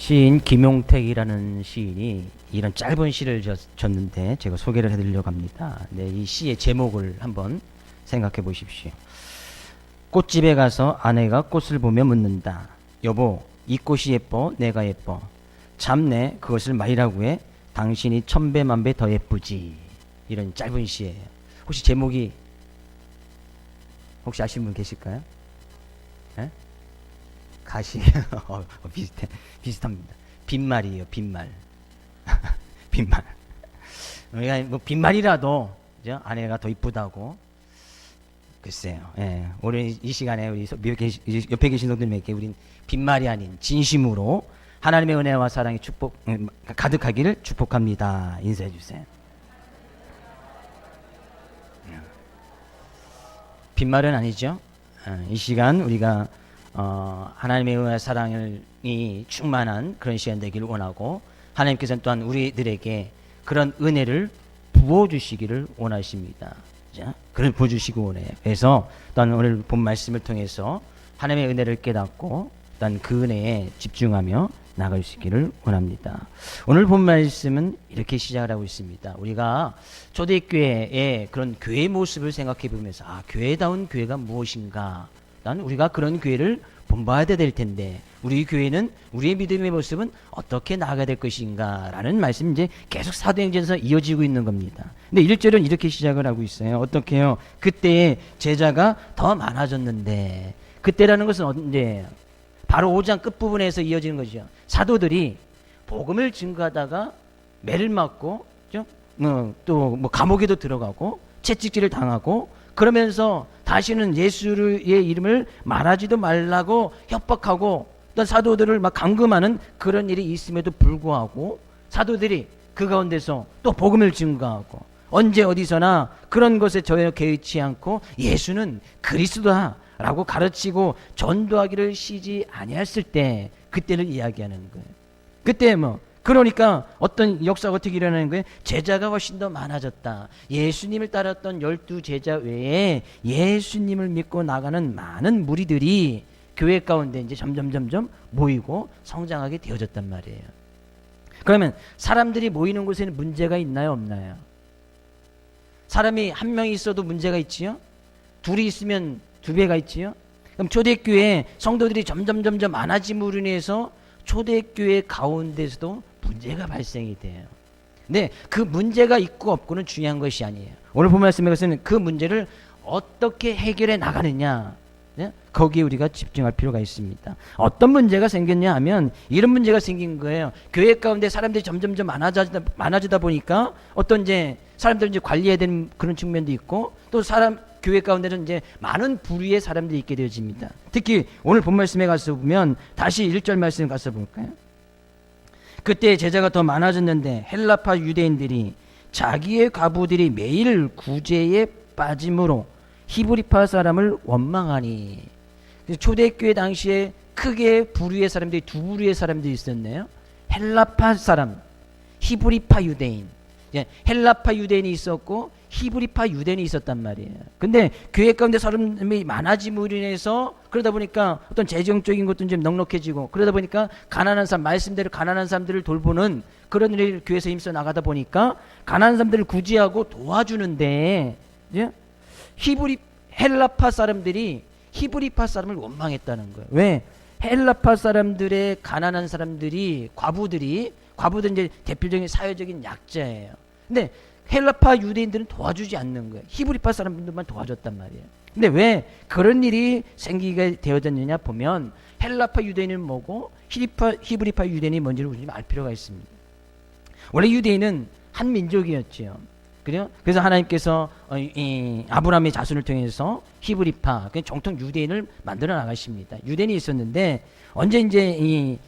시인 김용택이라는 시인이 이런 짧은 시를 줬는데 제가 소개를 해드리려고 합니다. 네, 이 시의 제목을 한번 생각해 보십시오. 꽃집에 가서 아내가 꽃을 보며 묻는다. 여보, 이 꽃이 예뻐? 내가 예뻐? 참내 그것을 말이라고 해? 당신이 천배 만배 더 예쁘지. 이런 짧은 시예요. 혹시 제목이 혹시 아시는 분 계실까요? 네? 가시 비슷합니다. 빈말이에요. 빈말. 빈말. 우리가 뭐 빈말이라도 그죠? 아내가 더 이쁘다고. 글쎄요. 예. 오늘 이 시간에 우리 옆에 계신 성도님에게 우린 빈말이 아닌 진심으로 하나님의 은혜와 사랑이 가득하기를 축복합니다. 인사해 주세요. 빈말은 아니죠. 이 시간 우리가 하나님의 은혜와 사랑이 충만한 그런 시간 되기를 원하고, 하나님께서는 또한 우리들에게 그런 은혜를 부어주시기를 원하십니다. 그를 부어주시고 원해요. 그래서 또한 오늘 본 말씀을 통해서 하나님의 은혜를 깨닫고 또한 그 은혜에 집중하며 나갈 수 있기를 원합니다. 오늘 본 말씀은 이렇게 시작을 하고 있습니다. 우리가 초대교회의 그런 교회 모습을 생각해 보면서 교회다운 교회가 무엇인가, 난 우리가 그런 교회를 본받아야 될 텐데 우리 교회는 우리의 믿음의 모습은 어떻게 나아가야 될 것인가 라는 말씀이 이제 계속 사도행전에서 이어지고 있는 겁니다. 근데 1절은 이렇게 시작을 하고 있어요. 어떻게 해요? 그때의 제자가 더 많아졌는데, 그때라는 것은 언제예요? 바로 5장 끝부분에서 이어지는 거죠. 사도들이 복음을 증거하다가 매를 맞고 또 감옥에도 들어가고 채찍질을 당하고, 그러면서 다시는 예수의 이름을 말하지도 말라고 협박하고 또 사도들을 막 감금하는 그런 일이 있음에도 불구하고 사도들이 그 가운데서 또 복음을 증거하고 언제 어디서나 그런 것에 개의치 않고 예수는 그리스도다 라고 가르치고 전도하기를 쉬지 아니했을 때, 그때를 이야기하는 거예요. 그때 그러니까 어떤 역사가 어떻게 일어나는 거예요? 제자가 훨씬 더 많아졌다. 예수님을 따랐던 12제자 외에 예수님을 믿고 나가는 많은 무리들이 교회 가운데 이제 점점 모이고 성장하게 되어졌단 말이에요. 그러면 사람들이 모이는 곳에는 문제가 있나요, 없나요? 사람이 한 명이 있어도 문제가 있지요? 둘이 있으면 두 배가 있지요? 그럼 초대교회 성도들이 점점 많아짐으로 인해서 초대교회 가운데서도 문제가 발생이 돼요. 근데 그 문제가 있고 없고는 중요한 것이 아니에요. 오늘 본 말씀에 것은 그 문제를 어떻게 해결해 나가느냐, 거기에 우리가 집중할 필요가 있습니다. 어떤 문제가 생겼냐 하면 이런 문제가 생긴 거예요. 교회 가운데 사람들이 점점 많아지다 보니까 어떤 이제 사람들 이제 관리해야 되는 그런 측면도 있고, 또 교회 가운데는 이제 많은 부류의 사람들이 있게 되어집니다. 특히 오늘 본 말씀에 가서 보면 다시 1절 말씀 가서 볼까요? 그때 제자가 더 많아졌는데 헬라파 유대인들이 자기의 과부들이 매일 구제에 빠짐으로 히브리파 사람을 원망하니. 초대교회 당시에 크게 부류의 사람들이 두 부류의 사람들이 있었네요. 헬라파 사람, 히브리파 유대인. 헬라파 유대인이 있었고 히브리파 유대인이 있었단 말이에요. 근데 교회 가운데 사람이 많아짐으로 인해서 그러다 보니까 어떤 재정적인 것도 좀 넉넉해지고, 그러다 보니까 가난한 사람, 말씀대로 가난한 사람들을 돌보는 그런 일을 교회에서 힘써 나가다 보니까 가난한 사람들을 구제하고 도와주는데, 헬라파 사람들이 히브리파 사람을 원망했다는 거예요. 왜? 헬라파 사람들의 가난한 사람들이 과부들은 이제 대표적인 사회적인 약자예요. 근데 헬라파 유대인들은 도와주지 않는 거예요. 히브리파 사람들만 도와줬단 말이에요. 근데 왜 그런 일이 생기게 되어졌느냐 보면 헬라파 유대인은 뭐고 히브리파 유대인이 뭔지를 우리 알 필요가 있습니다. 원래 유대인은 한 민족이었죠. 그래요? 그래서 하나님께서 아브라함의 자손을 통해서 히브리파, 정통 유대인을 만들어 나가십니다. 유대인이 있었는데 언제 이제 이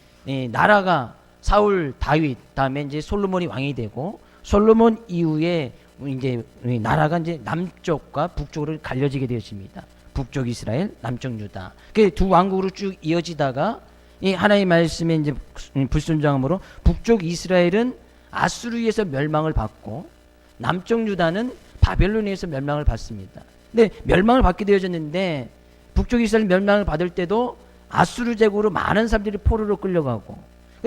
나라가 사울, 다윗, 다음에 이제 솔로몬이 왕이 되고, 솔로몬 이후에 이제 나라가 이제 남쪽과 북쪽으로 갈려지게 되었습니다. 북쪽 이스라엘, 남쪽 유다. 그 두 왕국으로 쭉 이어지다가 이 하나님의 말씀에 이제 불순종함으로 북쪽 이스라엘은 아수르에서 멸망을 받고 남쪽 유다는 바벨론에서 멸망을 받습니다. 근데 멸망을 받게 되어졌는데 북쪽 이스라엘 멸망을 받을 때도 아수르 제국으로 많은 사람들이 포로로 끌려가고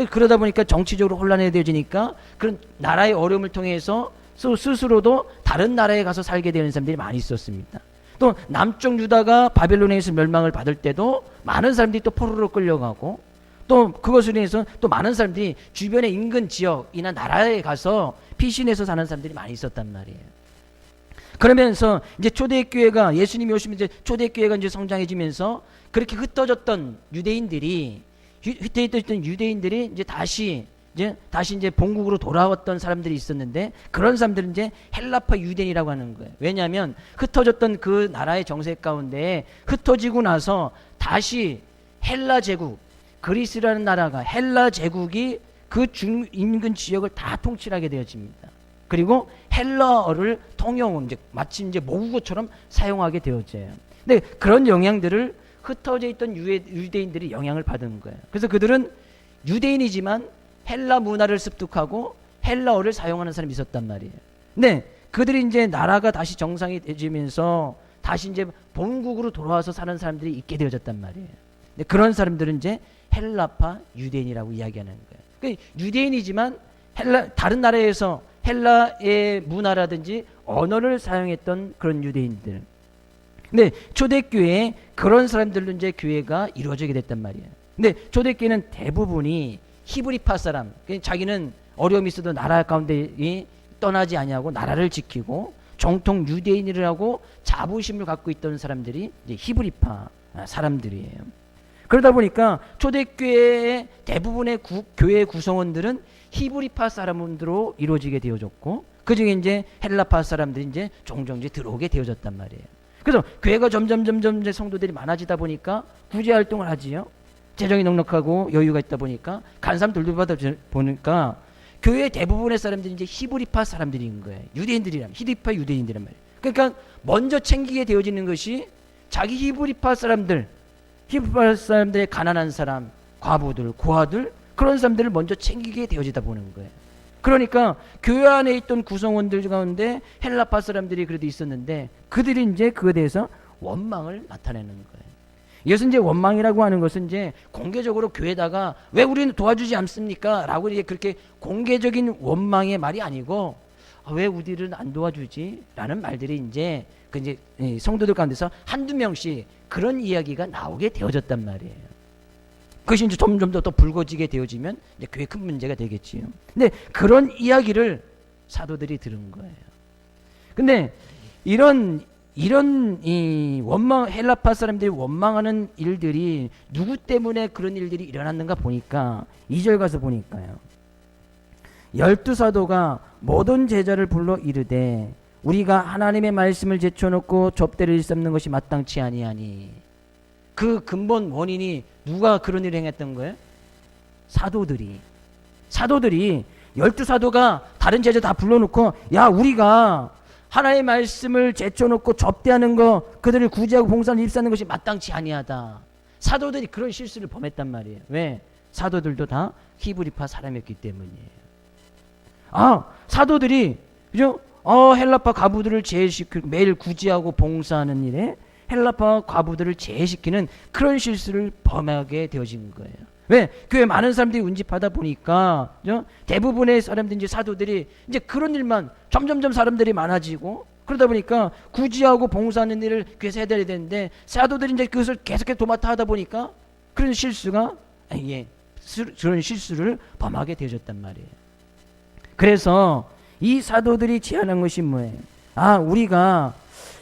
그러다 보니까 정치적으로 혼란해져지니까 그런 나라의 어려움을 통해서 스스로도 다른 나라에 가서 살게 되는 사람들이 많이 있었습니다. 또 남쪽 유다가 바벨론에서 멸망을 받을 때도 많은 사람들이 또 포로로 끌려가고, 또 그것으로 인해서 또 많은 사람들이 주변의 인근 지역이나 나라에 가서 피신해서 사는 사람들이 많이 있었단 말이에요. 그러면서 이제 초대교회가, 예수님이 오시면 이제 초대교회가 이제 성장해지면서 그렇게 흩어졌던 유대인들이 이제 다시 이제 본국으로 돌아왔던 사람들이 있었는데, 그런 사람들은 이제 헬라파 유대인이라고 하는 거예요. 왜냐하면 흩어졌던 그 나라의 정세 가운데 흩어지고 나서 다시 헬라 제국, 그리스라는 나라가, 헬라 제국이 그 인근 지역을 다 통치하게 되어집니다. 그리고 헬라어를 통용은 이제 마치 이제 모국어처럼 사용하게 되어져요. 근데 그런 영향들을 흩어져 있던 유대인들이 영향을 받은 거예요. 그래서 그들은 유대인이지만 헬라 문화를 습득하고 헬라어를 사용하는 사람이 있었단 말이에요. 근데 그들이 이제 나라가 다시 정상이 되면서 다시 이제 본국으로 돌아와서 사는 사람들이 있게 되어졌단 말이에요. 근데 그런 사람들은 이제 헬라파 유대인이라고 이야기하는 거예요. 그러니까 유대인이지만 다른 나라에서 헬라의 문화라든지 언어를 사용했던 그런 유대인들. 근데 초대교회에 그런 사람들로 이제 교회가 이루어지게 됐단 말이에요. 근데 초대교회는 대부분이 히브리파 사람, 자기는 어려움이 있어도 나라 가운데 떠나지 아니하고 나라를 지키고 정통 유대인이라고 자부심을 갖고 있던 사람들이 이제 히브리파 사람들이에요. 그러다 보니까 초대교회의 대부분의 교회 구성원들은 히브리파 사람들로 이루어지게 되어졌고, 그 중에 이제 헬라파 사람들이 이제 종종 이제 들어오게 되어졌단 말이에요. 그래서 교회가 점점 이제 성도들이 많아지다 보니까 구제 활동을 하지요. 재정이 넉넉하고 여유가 있다 보니까 간사람 돌보다 보니까 교회 대부분의 사람들이 이제 히브리파 사람들인 거예요. 유대인들이란, 히브리파 유대인들란 말이에요. 그러니까 먼저 챙기게 되어지는 것이 자기 히브리파 사람들의 가난한 사람, 과부들, 고아들, 그런 사람들을 먼저 챙기게 되어지다 보는 거예요. 그러니까 교회 안에 있던 구성원들 가운데 헬라파 사람들이 그래도 있었는데, 그들이 이제 그에 대해서 원망을 나타내는 거예요. 이것은 이제 원망이라고 하는 것은 이제 공개적으로 교회다가 왜 우리는 도와주지 않습니까? 라고 이제 그렇게 공개적인 원망의 말이 아니고, 왜 우리를 안 도와주지? 라는 말들이 이제 성도들 가운데서 한두 명씩 그런 이야기가 나오게 되어졌단 말이에요. 그것이 이제 점점 더 불거지게 되어지면 이제 교회 큰 문제가 되겠지요. 근데 그런 이야기를 사도들이 들은 거예요. 근데 이런 이 원망, 헬라파 사람들이 원망하는 일들이 누구 때문에 그런 일들이 일어났는가 보니까 2절 가서 보니까요. 12사도가 모든 제자를 불러 이르되 우리가 하나님의 말씀을 제쳐놓고 접대를 일삼는 것이 마땅치 아니하니. 그 근본 원인이 누가 그런 일을 행했던 거예요? 사도들이 12사도가 다른 제자 다 불러놓고, 야, 우리가 하나님의 말씀을 제쳐놓고 접대하는 거, 그들을 구제하고 봉사를 입사하는 것이 마땅치 아니하다. 사도들이 그런 실수를 범했단 말이에요. 왜? 사도들도 다 히브리파 사람이었기 때문이에요. 사도들이 그죠? 헬라파 과부들을 제외시키고 매일 구제하고 봉사하는 일에 헬라파 과부들을 제외시키는 그런 실수를 범하게 되어진 거예요. 왜? 교회 많은 사람들이 운집하다 보니까 대부분의 사람들이 이제 사도들이 이제 그런 일만 점점점 사람들이 많아지고, 그러다 보니까 구제하고 봉사하는 일을 교회에서 해야 되는데 사도들이 이제 그것을 계속해서 도맡아 하다 보니까 그런 실수가 그런 실수를 범하게 되어졌단 말이에요. 그래서 이 사도들이 제안한 것이 뭐예요? 우리가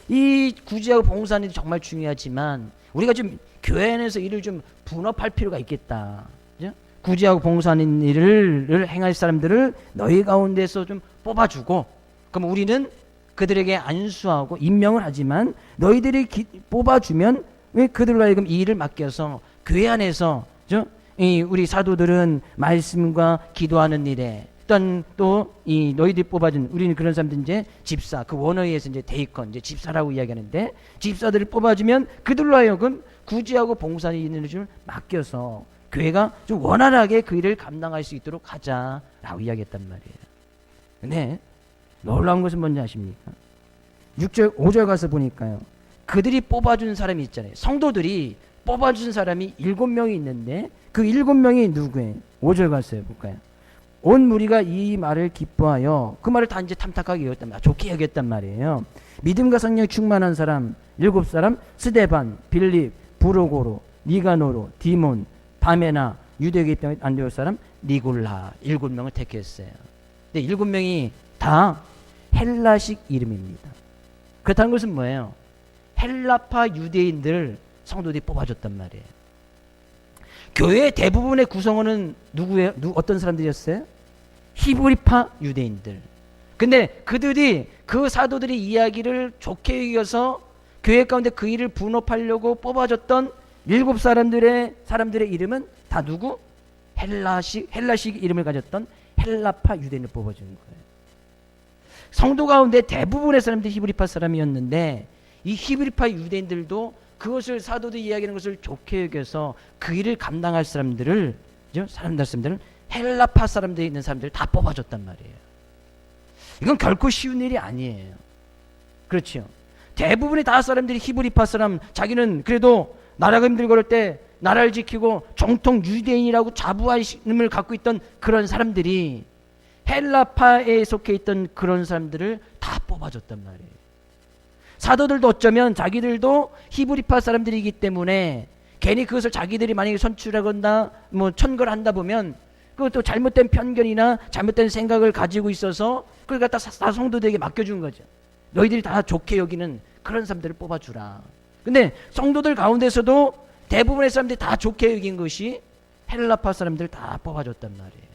이 구제하고 봉사하는 일이 정말 중요하지만 우리가 좀 교회 안에서 일을 좀 분업할 필요가 있겠다. 그죠? 구제하고 봉사하는 일을 행할 사람들을 너희 가운데서 좀 뽑아주고, 그럼 우리는 그들에게 안수하고 임명을 하지만 너희들이 뽑아주면 왜 그들로 하여금 이 일을 맡겨서 교회 안에서 우리 사도들은 말씀과 기도하는 일에, 일단 또 이 너희들이 뽑아준, 우리는 그런 사람들 이제 집사, 그 원어에서 이제 데이컨, 이제 집사라고 이야기하는데, 집사들을 뽑아주면 그들로 하여금 구제하고 봉사하는 일을 좀 맡겨서 교회가 좀 원활하게 그 일을 감당할 수 있도록 하자라고 이야기했단 말이에요. 근데 놀라운 것은 뭔지 아십니까? 6절, 5절 가서 보니까요. 그들이 뽑아준 사람이 있잖아요. 성도들이 뽑아준 사람이 7명이 있는데 그 7명이 누구예요? 5절 가서 볼까요? 온 무리가 이 말을 기뻐하여 그 말을 다 이제 탐탁하게 여겼단 말이에요. 좋게 여겼단 말이에요. 믿음과 성령에 충만한 사람 7사람 스데반, 빌립, 부로고로, 니가노로, 디몬, 바메나, 유대교에 입당한 안디옥 사람 니골라 7명을 택했어요. 근데 7명이 다 헬라식 이름입니다. 그렇다는 것은 뭐예요? 헬라파 유대인들 성도들이 뽑아줬단 말이에요. 교회의 대부분의 구성원은 누구예요? 어떤 사람들이었어요? 히브리파 유대인들. 근데 그들이 그 사도들의 이야기를 좋게 여겨서 교회 가운데 그 일을 분업하려고 뽑아줬던 7사람들의 이름은 다 누구? 헬라식 이름을 가졌던 헬라파 유대인을 뽑아준 거예요. 성도 가운데 대부분의 사람들이 히브리파 사람이었는데 이 히브리파 유대인들도 그것을 사도들이 이야기하는 것을 좋게 여겨서 그 일을 감당할 사람들을 헬라파 사람들이 있는 사람들을 다 뽑아줬단 말이에요. 이건 결코 쉬운 일이 아니에요. 그렇죠. 대부분의 다 사람들이 히브리파 사람, 자기는 그래도 나라가 힘들고 그럴 때 나라를 지키고 정통 유대인이라고 자부심을 갖고 있던 그런 사람들이 헬라파에 속해 있던 그런 사람들을 다 뽑아줬단 말이에요. 사도들도 어쩌면 자기들도 히브리파 사람들이기 때문에 괜히 그것을 자기들이 만약에 선출하거나 뭐 천거를 한다 보면 그것도 잘못된 편견이나 잘못된 생각을 가지고 있어서 그걸 갖다 성도들에게 맡겨준 거죠. 너희들이 다 좋게 여기는 그런 사람들을 뽑아주라. 근데 성도들 가운데서도 대부분의 사람들이 다 좋게 여긴 것이 헬라파 사람들을 다 뽑아줬단 말이에요.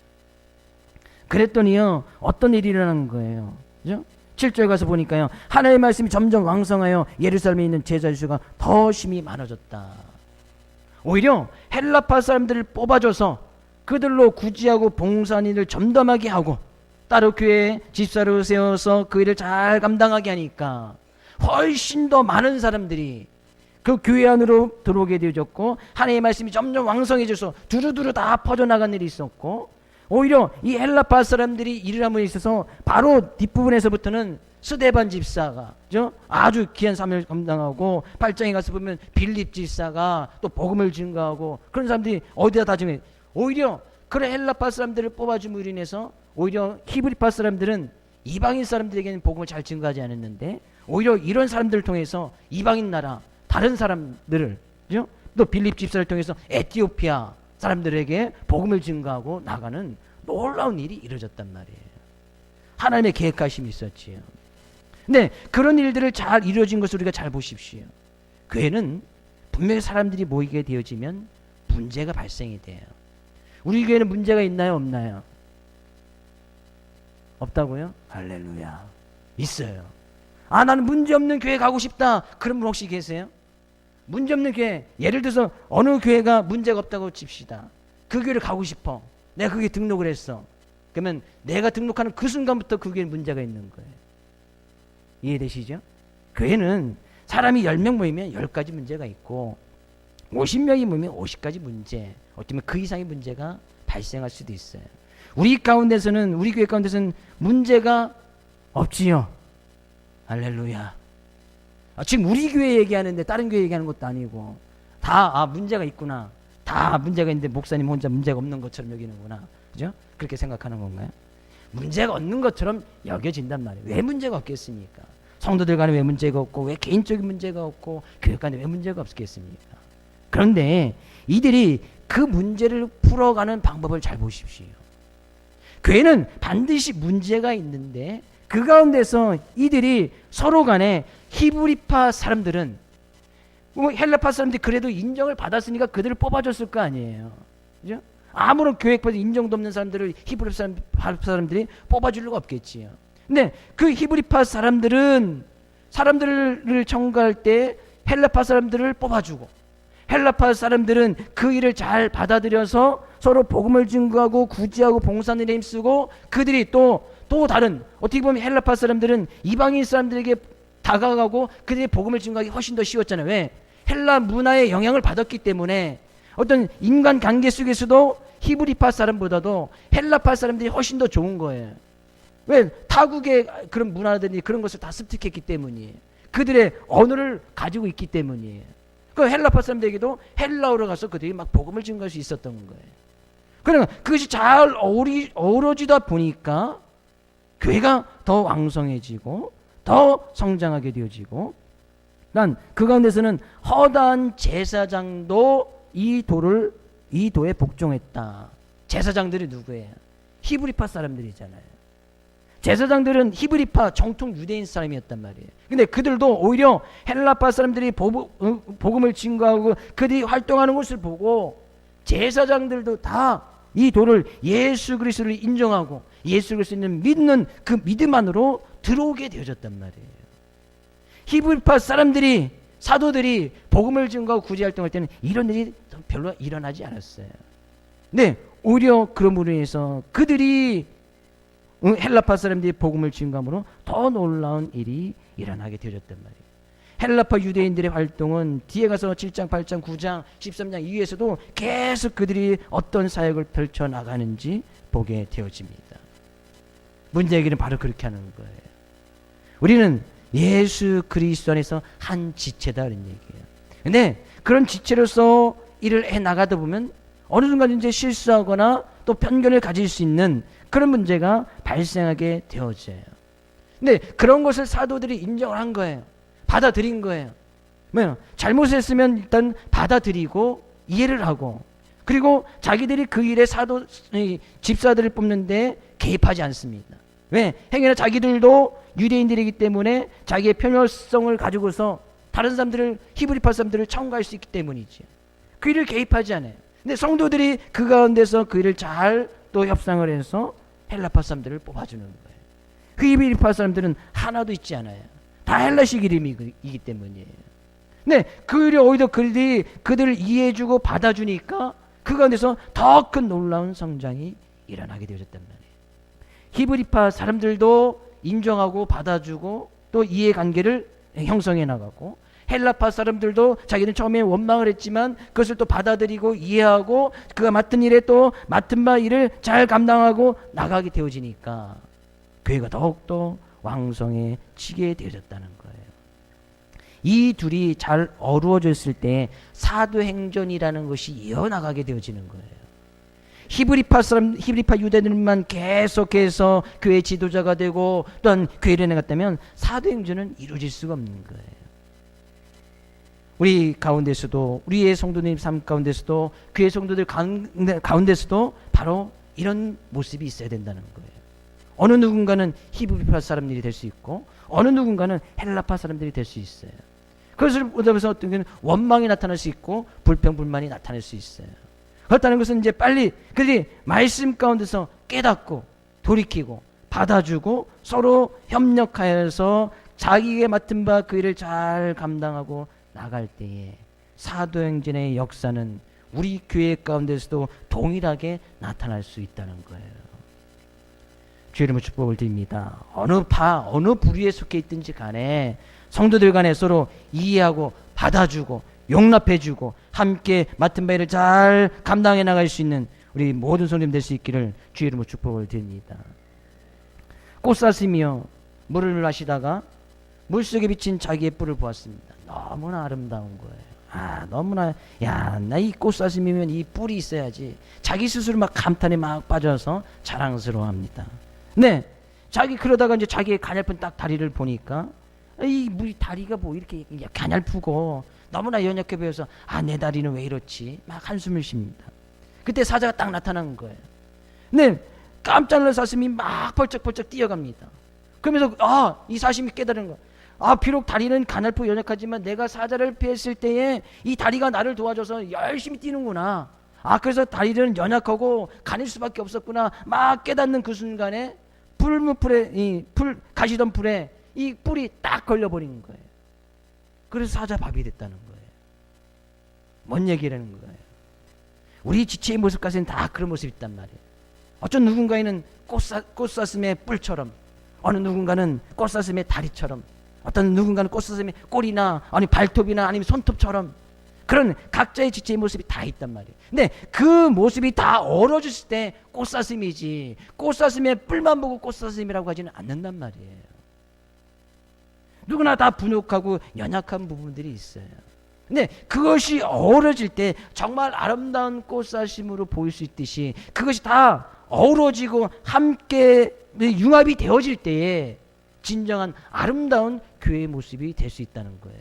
그랬더니요 어떤 일이 일어난 거예요. 그죠? 7절 가서 보니까요 하나님의 말씀이 점점 왕성하여 예루살렘에 있는 제자의 수가 더 심히 많아졌다. 오히려 헬라파 사람들을 뽑아줘서 그들로 구제하고 봉사하는 일을 점담하게 하고 따로 교회에 집사로 세워서 그 일을 잘 감당하게 하니까 훨씬 더 많은 사람들이 그 교회 안으로 들어오게 되어졌고 하나님의 말씀이 점점 왕성해져서 두루두루 다 퍼져나간 일이 있었고 오히려 이 헬라파 사람들이 일을 함에 있어서 바로 뒷부분에서부터는 스데반 집사가 아주 귀한 사명을 감당하고 8장에 가서 보면 빌립 집사가 또 복음을 증거하고 그런 사람들이 어디다 다 증거해. 오히려 그런 헬라파 사람들을 뽑아줌으로 인해서 오히려 히브리파 사람들은 이방인 사람들에게는 복음을 잘 증거하지 않았는데 오히려 이런 사람들을 통해서 이방인 나라 다른 사람들을 또 빌립 집사를 통해서 에티오피아 사람들에게 복음을 증거하고 나가는 놀라운 일이 이루어졌단 말이에요. 하나님의 계획하심이 있었지요. 근데 그런 일들을 잘 이루어진 것을 우리가 잘 보십시오. 교회는 분명히 사람들이 모이게 되어지면 문제가 발생이 돼요. 우리 교회는 문제가 있나요? 없나요? 없다고요? 할렐루야. 있어요. 아 나는 문제없는 교회 가고 싶다. 그런 분 혹시 계세요? 문제없는 교회, 예를 들어서 어느 교회가 문제가 없다고 칩시다. 그 교회를 가고 싶어. 내가 거기에 등록을 했어. 그러면 내가 등록하는 그 순간부터 그 교회에 문제가 있는 거예요. 이해되시죠? 교회는 사람이 10명 모이면 10가지 문제가 있고 50명이 모이면 50가지 문제, 어쩌면 그 이상의 문제가 발생할 수도 있어요. 우리 교회 가운데서는 문제가 없지요. 할렐루야. 지금 우리 교회 얘기하는데 다른 교회 얘기하는 것도 아니고 다 문제가 있구나. 다 문제가 있는데 목사님 혼자 문제가 없는 것처럼 여기는구나. 그죠? 그렇게 생각하는 건가요? 문제가 없는 것처럼 여겨진단 말이에요. 왜 문제가 없겠습니까? 성도들 간에 왜 문제가 없고 왜 개인적인 문제가 없고 교회 간에 왜 문제가 없겠습니까? 그런데 이들이 그 문제를 풀어가는 방법을 잘 보십시오. 교회는 반드시 문제가 있는데 그 가운데서 이들이 서로 간에 히브리파 사람들은 헬라파 사람들이 그래도 인정을 받았으니까 그들을 뽑아줬을 거 아니에요. 그죠? 아무런 교회에서 인정도 없는 사람들을 히브리파 사람들이 뽑아줄 리가 없겠지요. 근데 그 히브리파 사람들을 청구할 때 헬라파 사람들을 뽑아주고 헬라파 사람들은 그 일을 잘 받아들여서 서로 복음을 증거하고 구제하고 봉사하는 데 힘쓰고 그들이 또 다른 어떻게 보면 헬라파 사람들은 이방인 사람들에게 다가가고 그들의 복음을 증거하기 훨씬 더 쉬웠잖아요. 왜? 헬라 문화의 영향을 받았기 때문에 어떤 인간 관계 속에서도 히브리파 사람보다도 헬라파 사람들이 훨씬 더 좋은 거예요. 왜? 타국의 그런 문화들이 그런 것을 다 습득했기 때문이에요. 그들의 언어를 가지고 있기 때문이에요. 그 헬라파 사람들에게도 헬라어로 가서 그들이 막 복음을 증거할 수 있었던 거예요. 그러니까 그것이 잘 어우러지다 보니까 교회가 더 왕성해지고 더 성장하게 되어지고, 난 그 가운데서는 허다한 제사장도 이 도에 복종했다. 제사장들이 누구예요? 히브리파 사람들이잖아요. 제사장들은 히브리파 정통 유대인 사람이었단 말이에요. 근데 그들도 오히려 헬라파 사람들이 복음을 증거하고 그들이 활동하는 것을 보고 제사장들도 다 이 도를 예수 그리스도를 인정하고 예수 그리스도를 믿는 그 믿음 안으로 들어오게 되어졌단 말이에요. 히브리파 사람들이, 사도들이 복음을 증거하고 구제 활동할 때는 이런 일이 별로 일어나지 않았어요. 네, 오히려 그럼으로 인해서 그들이 헬라파 사람들이 복음을 증거함으로 더 놀라운 일이 일어나게 되어졌단 말이에요. 헬라파 유대인들의 활동은 뒤에 가서 7장, 8장, 9장, 13장 이후에서도 계속 그들이 어떤 사역을 펼쳐나가는지 보게 되어집니다. 문제 얘기는 바로 그렇게 하는 거예요. 우리는 예수 그리스도 안에서 한 지체다 이런 얘기예요. 근데 그런 지체로서 일을 해나가다 보면 어느 순간 이제 실수하거나 또 편견을 가질 수 있는 그런 문제가 발생하게 되어져요. 근데 그런 것을 사도들이 인정을 한 거예요. 받아들인 거예요. 뭐요? 잘못을 했으면 일단 받아들이고 이해를 하고, 그리고 자기들이 그 일에 집사들을 뽑는데 개입하지 않습니다. 왜? 행여나 자기들도 유대인들이기 때문에 자기의 편협성을 가지고서 다른 사람들을, 히브리파 사람들을 청구할 수 있기 때문이지. 그 일을 개입하지 않아요. 근데 성도들이 그 가운데서 그 일을 잘 또 협상을 해서 헬라파 사람들을 뽑아주는 거예요. 그 히브리파 사람들은 하나도 있지 않아요. 다 헬라식 이름이기 때문이에요. 근데 그 일이 오히려 그들을 이해해주고 받아주니까 그 가운데서 더 큰 놀라운 성장이 일어나게 되어졌단 말이에요. 히브리파 사람들도 인정하고 받아주고 또 이해관계를 형성해 나가고, 헬라파 사람들도 자기는 처음에 원망을 했지만 그것을 또 받아들이고 이해하고 그가 맡은 일에 또 맡은 바 일을 잘 감당하고 나가게 되어지니까 교회가 더욱더 왕성해지게 되어졌다는 거예요. 이 둘이 잘 어우러졌을 때 사도행전이라는 것이 이어나가게 되어지는 거예요. 히브리파 유대인들만 계속해서 교회 지도자가 되고 또한 교회를 나갔다면 사도행전은 이루어질 수가 없는 거예요. 우리 가운데서도, 우리의 성도님 삶 가운데서도, 교회 성도들 가운데서도 바로 이런 모습이 있어야 된다는 거예요. 어느 누군가는 히브리파 사람들이 될 수 있고 어느 누군가는 헬라파 사람들이 될 수 있어요. 그것을 보면서 어떤 경우는 원망이 나타날 수 있고 불평불만이 나타날 수 있어요. 그렇다는 것은 이제 빨리 그들이 말씀 가운데서 깨닫고 돌이키고 받아주고 서로 협력하여서 자기에게 맡은 바 그 일을 잘 감당하고 나갈 때에 사도행전의 역사는 우리 교회 가운데서도 동일하게 나타날 수 있다는 거예요. 주의 이름으로 축복을 드립니다. 어느 부류에 속해 있든지 간에 성도들 간에 서로 이해하고 받아주고 용납해주고 함께 맡은 바 일을 잘 감당해 나갈 수 있는 우리 모든 성도님 될 수 있기를 주의 이름으로 축복을 드립니다. 꽃사슴이요 물을 마시다가 물속에 비친 자기의 뿔을 보았습니다. 너무나 아름다운 거예요. 너무나, 나 이 꽃사슴이면 이 뿔이 있어야지. 자기 스스로 막 감탄에 막 빠져서 자랑스러워합니다. 네, 그러다가 이제 자기의 가냘픈 딱 다리를 보니까 이 다리가 뭐 이렇게 가냘프고 너무나 연약해 보여서 내 다리는 왜 이렇지? 막 한숨을 쉽니다. 그때 사자가 딱 나타난 거예요. 네, 깜짝 놀란 사슴이 막 벌쩍벌쩍 뛰어갑니다. 그러면서 이 사슴이 깨달은 거예요. 비록 다리는 가냘프고 연약하지만 내가 사자를 피했을 때에 이 다리가 나를 도와줘서 열심히 뛰는구나. 그래서 다리는 연약하고 가닐 수밖에 없었구나. 막 깨닫는 그 순간에 가시던 풀에 이 뿔이 딱 걸려버리는 거예요. 그래서 사자 밥이 됐다는 거예요. 뭔 얘기라는 거예요? 우리 지체의 모습까지는 다 그런 모습이 있단 말이에요. 어떤 누군가에는 꽃사슴의 뿔처럼, 어느 누군가는 꽃사슴의 다리처럼, 어떤 누군가는 꽃사슴의 꼬리나 아니 발톱이나 아니면 손톱처럼 그런 각자의 지체의 모습이 다 있단 말이에요. 근데 그 모습이 다 어우러졌을 때 꽃사슴이지, 꽃사슴의 뿔만 보고 꽃사슴이라고 하지는 않는단 말이에요. 누구나 다 부족하고 연약한 부분들이 있어요. 근데 그것이 어우러질 때 정말 아름다운 꽃사심으로 보일 수 있듯이 그것이 다 어우러지고 함께 융합이 되어질 때에 진정한 아름다운 교회의 모습이 될 수 있다는 거예요.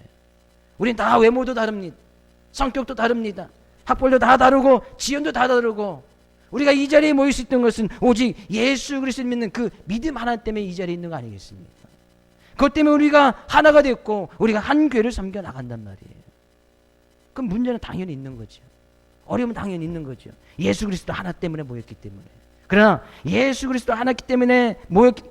우린 다 외모도 다릅니다. 성격도 다릅니다. 학벌도 다 다르고 지연도 다 다르고 우리가 이 자리에 모일 수 있던 것은 오직 예수 그리스도를 믿는 그 믿음 하나 때문에 이 자리에 있는 거 아니겠습니까? 그것 때문에 우리가 하나가 됐고 우리가 한 교회를 섬겨 나간단 말이에요. 그럼 문제는 당연히 있는 거죠. 어려움은 당연히 있는 거죠. 예수 그리스도 하나 때문에 모였기 때문에. 그러나 예수 그리스도 하나였기 때문에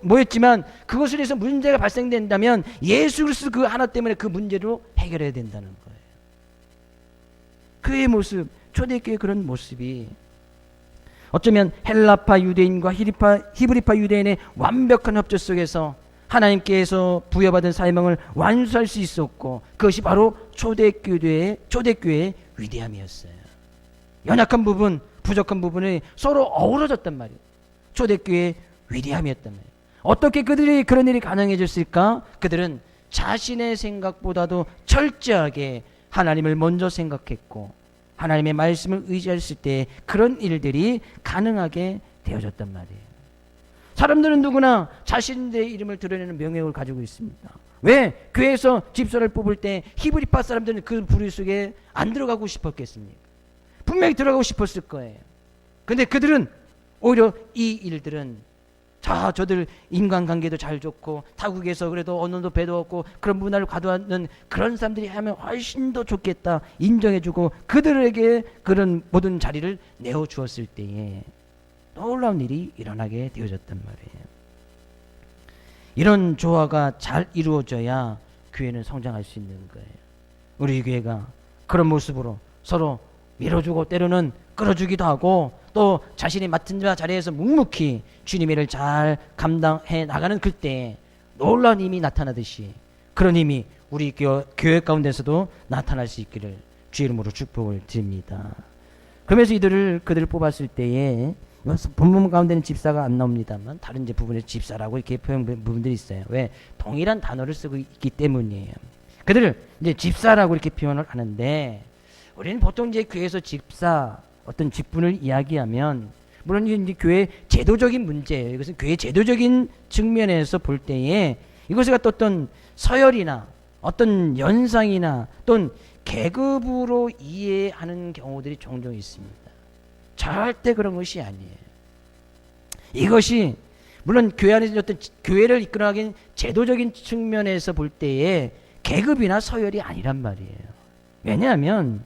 모였지만 그것을 위해서 문제가 발생된다면 예수 그리스도 그 하나 때문에 그 문제로 해결해야 된다는 거예요. 교회의 모습, 초대교회의 그런 모습이 어쩌면 헬라파 유대인과 히브리파 유대인의 완벽한 협조 속에서 하나님께서 부여받은 사명을 완수할 수 있었고 그것이 바로 초대교회의 위대함이었어요. 연약한 부분, 부족한 부분이 서로 어우러졌단 말이에요. 초대교회의 위대함이었단 말이에요. 어떻게 그들이 그런 일이 가능해졌을까? 그들은 자신의 생각보다도 철저하게 하나님을 먼저 생각했고 하나님의 말씀을 의지했을 때 그런 일들이 가능하게 되어졌단 말이에요. 사람들은 누구나 자신의 이름을 드러내는 명예를 가지고 있습니다. 왜? 교회에서 집사를 뽑을 때 히브리파 사람들은 그 부류 속에 안 들어가고 싶었겠습니까? 분명히 들어가고 싶었을 거예요. 근데 그들은 오히려 이 일들은 저들 인간관계도 잘 좋고 타국에서 그래도 언어도 배워왔고 그런 문화를 가져왔는 그런 사람들이 하면 훨씬 더 좋겠다 인정해주고 그들에게 그런 모든 자리를 내어주었을 때에 놀라운 일이 일어나게 되어졌단 말이에요. 이런 조화가 잘 이루어져야 교회는 성장할 수 있는 거예요. 우리 교회가 그런 모습으로 서로 밀어주고 때로는 끌어주기도 하고 또 자신이 맡은 자리에서 묵묵히 주님의 일을 잘 감당해 나가는 그때 놀라운 힘이 나타나듯이 그런 힘이 우리 교회 가운데서도 나타날 수 있기를 주의 이름으로 축복을 드립니다. 그러면서 그들을 뽑았을 때에 본문 가운데는 집사가 안 나옵니다만 다른 이제 부분에서 집사라고 이렇게 표현 부분들이 있어요. 왜? 동일한 단어를 쓰고 있기 때문이에요. 그들을 이제 집사라고 이렇게 표현을 하는데 우리는 보통 이제 교회에서 집사 어떤 직분을 이야기하면 물론 이제 교회 제도적인 문제예요. 이것은 교회 제도적인 측면에서 볼 때에 이것을 갖다 어떤 서열이나 어떤 연상이나 또는 계급으로 이해하는 경우들이 종종 있습니다. 절대 그런 것이 아니에요. 이것이 물론 교회 안에서 어떤 교회를 이끌어가긴 제도적인 측면에서 볼 때에 계급이나 서열이 아니란 말이에요. 왜냐하면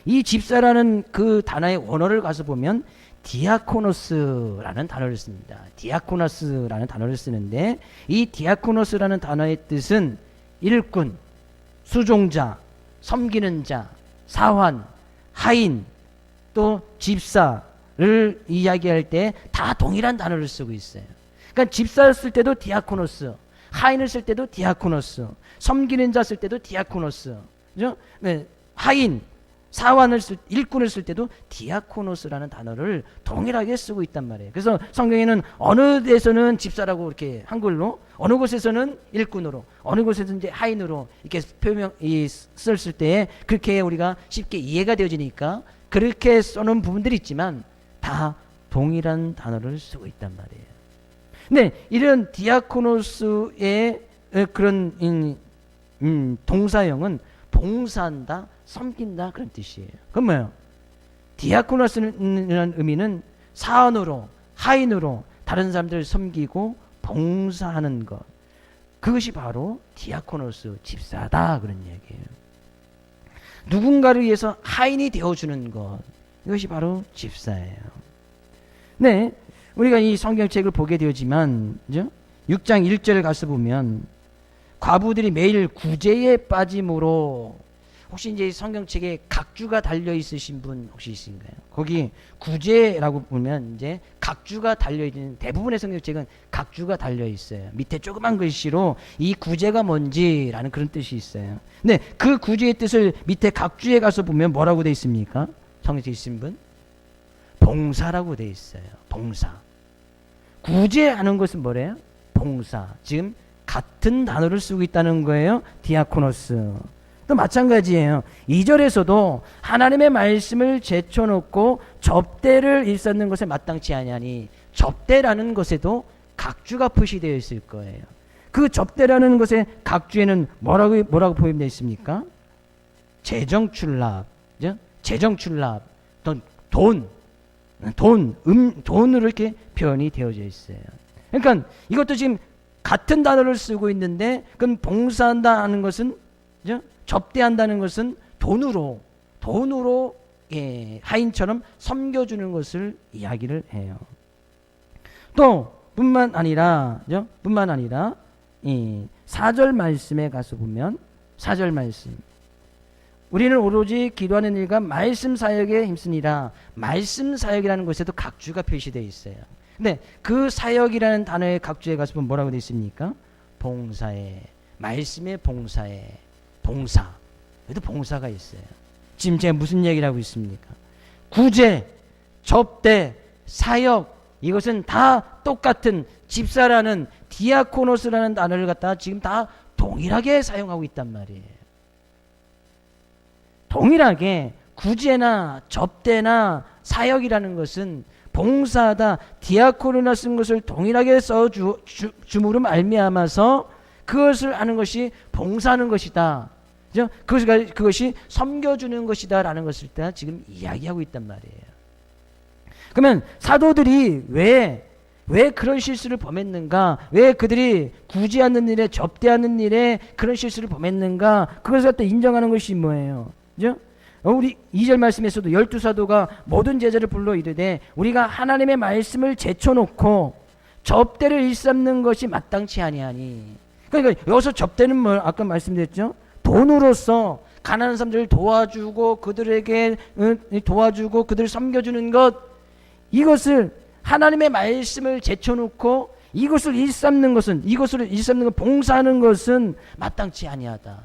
이 집사라는 그 단어의 원어를 가서 보면 디아코노스라는 단어를 씁니다. 디아코노스라는 단어를 쓰는데 이 디아코노스라는 단어의 뜻은 일꾼, 수종자, 섬기는 자, 사환, 하인, 또 집사를 이야기할 때 다 동일한 단어를 쓰고 있어요. 그러니까 집사를 쓸 때도 디아코노스, 하인을 쓸 때도 디아코노스, 섬기는 자 쓸 때도 디아코노스, 그죠? 네, 하인, 사환을 일꾼을 쓸 때도 디아코노스라는 단어를 동일하게 쓰고 있단 말이에요. 그래서 성경에는 어느 데서는 집사라고 이렇게 한글로, 어느 곳에서는 일꾼으로, 어느 곳에서는 이제 하인으로 이렇게 썼을 때 그렇게 우리가 쉽게 이해가 되어지니까 그렇게 써놓은 부분들이 있지만 다 동일한 단어를 쓰고 있단 말이에요. 근데 이런 디아코노스의 그런 동사형은 봉사한다, 섬긴다 그런 뜻이에요. 그건 뭐예요? 디아코노스라는 의미는 사원으로, 하인으로 다른 사람들을 섬기고 봉사하는 것. 그것이 바로 디아코노스, 집사다 그런 얘기예요. 누군가를 위해서 하인이 되어주는 것. 이것이 바로 집사예요. 네, 우리가 이 성경책을 보게 되었지만 6장 1절을 가서 보면 과부들이 매일 구제에 빠짐으로 혹시 이제 성경책에 각주가 달려 있으신 분 혹시 있으신가요? 거기 구제라고 보면 이제 각주가 달려 있는 대부분의 성경책은 각주가 달려 있어요. 밑에 조그만 글씨로 이 구제가 뭔지라는 그런 뜻이 있어요. 근데 그 구제의 뜻을 밑에 각주에 가서 보면 뭐라고 돼 있습니까? 성경책 있으신 분? 봉사라고 돼 있어요. 봉사. 구제하는 것은 뭐래요? 봉사. 지금 같은 단어를 쓰고 있다는 거예요. 디아코노스. 또 마찬가지예요. 2절에서도 하나님의 말씀을 제쳐놓고 접대를 일삼는 것에 마땅치 아니하니, 접대라는 것에도 각주가 표시되어 있을 거예요. 그 접대라는 것의 각주에는 뭐라고 포함되어 있습니까? 재정출납, 재정출납, 돈으로 이렇게 표현이 되어져 있어요. 그러니까 이것도 지금 같은 단어를 쓰고 있는데, 그건 봉사한다는 것은, 접대한다는 것은 돈으로 하인처럼 섬겨주는 것을 이야기를 해요. 또 뿐만 아니라 이 4절 말씀에 가서 보면, 4절 말씀, 우리는 오로지 기도하는 일과 말씀 사역에 힘쓰니라. 말씀 사역이라는 것에도 각주가 표시되어 있어요. 근데 그 사역이라는 단어의 각주에 가서 보면 뭐라고 되어 있습니까? 봉사에, 말씀의 봉사에, 봉사. 여기도 봉사가 있어요. 지금 제가 무슨 얘기를 하고 있습니까? 구제, 접대, 사역, 이것은 다 똑같은 집사라는, 디아코노스라는 단어를 갖다가 지금 다 동일하게 사용하고 있단 말이에요. 동일하게 구제나 접대나 사역이라는 것은 봉사하다, 디아코노나 쓴 것을 동일하게 써줌으로 말미암아서 그것을 하는 것이 봉사하는 것이다. 그것이 섬겨주는 것이다 라는 것을 다 지금 이야기하고 있단 말이에요. 그러면 사도들이 왜 그런 실수를 범했는가? 왜 그들이 구제하는 일에, 접대하는 일에 그런 실수를 범했는가? 그것을 갖다 인정하는 것이 뭐예요? 그죠? 우리 2절 말씀에서도 12사도가 모든 제자를 불러 이르되 우리가 하나님의 말씀을 제쳐놓고 접대를 일삼는 것이 마땅치 아니하니. 그러니까 여기서 접대는 뭐 아까 말씀드렸죠? 돈으로서 가난한 사람들을 도와주고 그들에게 도와주고 그들을 섬겨주는 것, 이것을 하나님의 말씀을 제쳐놓고 이것을 일삼는 것은, 봉사하는 것은 마땅치 아니하다.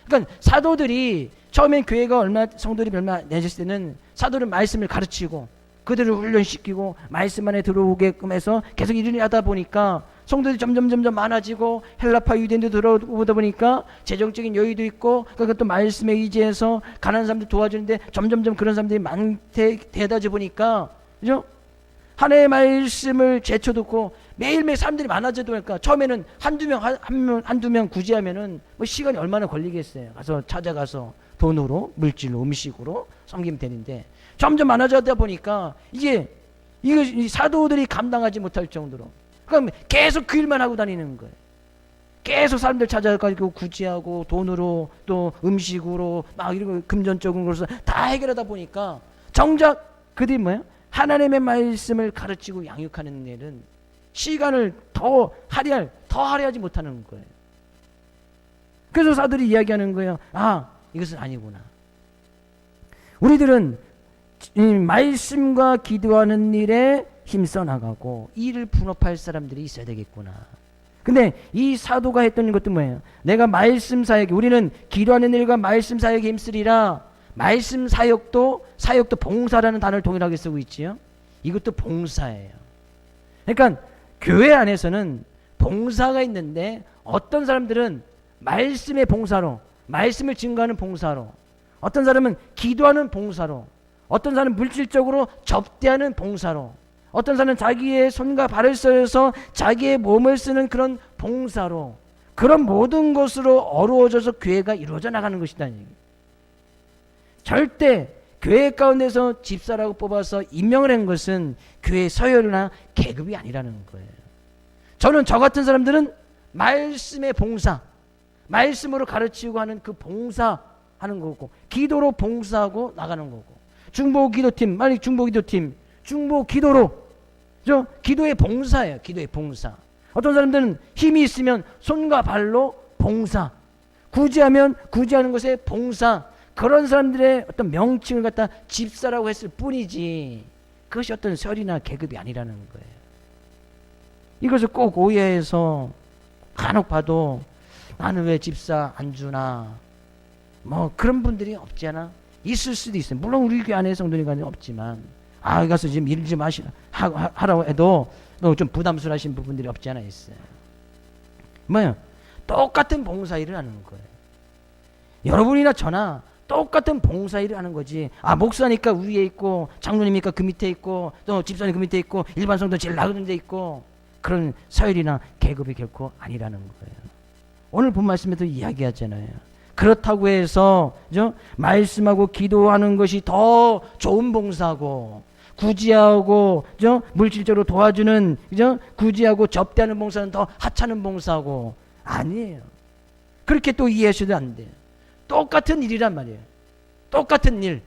그러니까 사도들이 처음엔 교회가 성도들이 얼마 내졌을 때는 사도는 말씀을 가르치고 그들을 훈련시키고 말씀 안에 들어오게끔 해서 계속 일을 하다 보니까 성도들이 점점 많아지고 헬라파 유대인도 들어오다 보니까 재정적인 여유도 있고, 그러니까 또 말씀에 의지해서 가난한 사람들 도와주는데 점점 그런 사람들이 되다 보니까, 그죠? 하나님의 말씀을 제쳐놓고 매일매일 사람들이 많아지다 보니까 처음에는 한두 명 구제하면은 뭐 시간이 얼마나 걸리겠어요. 가서 찾아가서 돈으로, 물질로, 음식으로 섬기면 되는데 점점 많아지다 보니까 이게 사도들이 감당하지 못할 정도로, 그럼 계속 그 일만 하고 다니는 거예요. 계속 사람들 찾아가지고 구제하고 돈으로 또 음식으로 막 이런 금전적인 것을 다 해결하다 보니까 정작 그들이 뭐예요? 하나님의 말씀을 가르치고 양육하는 일은 시간을 더 할애하지 못하는 거예요. 그래서 사도들이 이야기하는 거예요. 아, 이것은 아니구나. 우리들은 이 말씀과 기도하는 일에 힘써 나가고 이를 분업할 사람들이 있어야 되겠구나. 근데 이 사도가 했던 것도 뭐예요? 내가 말씀 사역에, 우리는 기도하는 일과 말씀 사역에 힘쓰리라. 말씀 사역도 봉사라는 단어를 동일하게 쓰고 있지요. 이것도 봉사예요. 그러니까 교회 안에서는 봉사가 있는데 어떤 사람들은 말씀의 봉사로, 말씀을 증거하는 봉사로, 어떤 사람은 기도하는 봉사로, 어떤 사람은 물질적으로 접대하는 봉사로, 어떤 사람은 자기의 손과 발을 써서 자기의 몸을 쓰는 그런 봉사로, 그런 모든 것으로 어우러져서 교회가 이루어져 나가는 것이다. 절대 교회 가운데서 집사라고 뽑아서 임명을 한 것은 교회 서열이나 계급이 아니라는 거예요. 저는 저 같은 사람들은 말씀의 봉사, 말씀으로 가르치고 하는 그 봉사하는 거고, 기도로 봉사하고 나가는 거고, 중보기도팀, 중보기도로 기도의 봉사예요. 기도의 봉사. 어떤 사람들은 힘이 있으면 손과 발로 봉사, 구제하는 것에 봉사, 그런 사람들의 어떤 명칭을 갖다 집사라고 했을 뿐이지 그것이 어떤 설이나 계급이 아니라는 거예요. 이것을 꼭 오해해서 간혹 봐도 나는 왜 집사 안 주나, 뭐 그런 분들이 없지 않아? 있을 수도 있어요. 물론 우리 교회 안에 성도니까 없지만, 가서 지금 일 좀 하라고 해도 좀 부담스러워하시는 부분들이 없지 않아 있어요. 뭐요? 똑같은 봉사 일을 하는 거예요. 여러분이나 저나 똑같은 봉사일을 하는 거지. 목사니까 위에 있고 장로님이니까 그 밑에 있고 또 집사님 그 밑에 있고 일반 성도 제일 나은 데 있고 그런 서열이나 계급이 결코 아니라는 거예요. 오늘 본 말씀에도 이야기하잖아요. 그렇다고 해서 말씀하고 기도하는 것이 더 좋은 봉사고 구제하고 물질적으로 도와주는 구제하고 접대하는 봉사는 더 하찮은 봉사고 아니에요. 그렇게 또 이해하셔도 안 돼요. 똑같은 일이란 말이에요. 똑같은 일.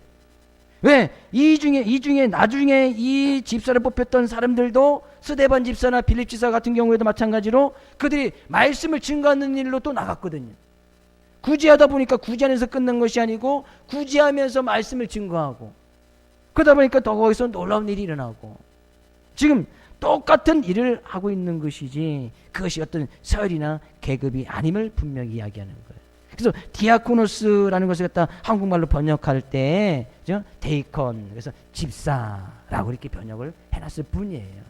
왜? 이 중에 나중에 이 집사를 뽑혔던 사람들도 스데반 집사나 빌립 집사 같은 경우에도 마찬가지로 그들이 말씀을 증거하는 일로 또 나갔거든요. 구제하다 보니까 구제하면서 끝난 것이 아니고 구제하면서 말씀을 증거하고 그러다 보니까 더 거기서 놀라운 일이 일어나고 지금 똑같은 일을 하고 있는 것이지 그것이 어떤 서열이나 계급이 아님을 분명히 이야기하는 거예요. 그래서 디아코노스라는 것을 갖다 한국말로 번역할 때 데이컨 그래서 집사라고 이렇게 번역을 해놨을 뿐이에요.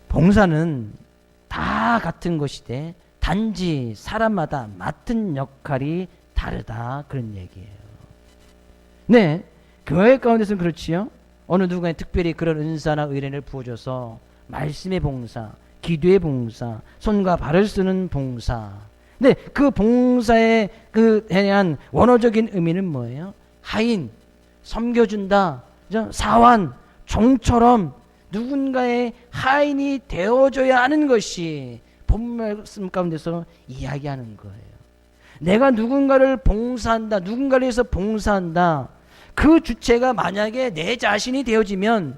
봉사는 다 같은 것이되 단지 사람마다 맡은 역할이 다르다 그런 얘기예요. 네, 교회 가운데서는 그렇지요. 어느 누군가에 특별히 그런 은사나 의뢰를 부어줘서 말씀의 봉사, 기도의 봉사, 손과 발을 쓰는 봉사. 근데 그 봉사에 대한 원어적인 의미는 뭐예요? 하인, 섬겨준다, 사환, 종처럼 누군가의 하인이 되어줘야 하는 것이 본 말씀 가운데서 이야기하는 거예요. 내가 누군가를 봉사한다, 누군가를 위해서 봉사한다. 그 주체가 만약에 내 자신이 되어지면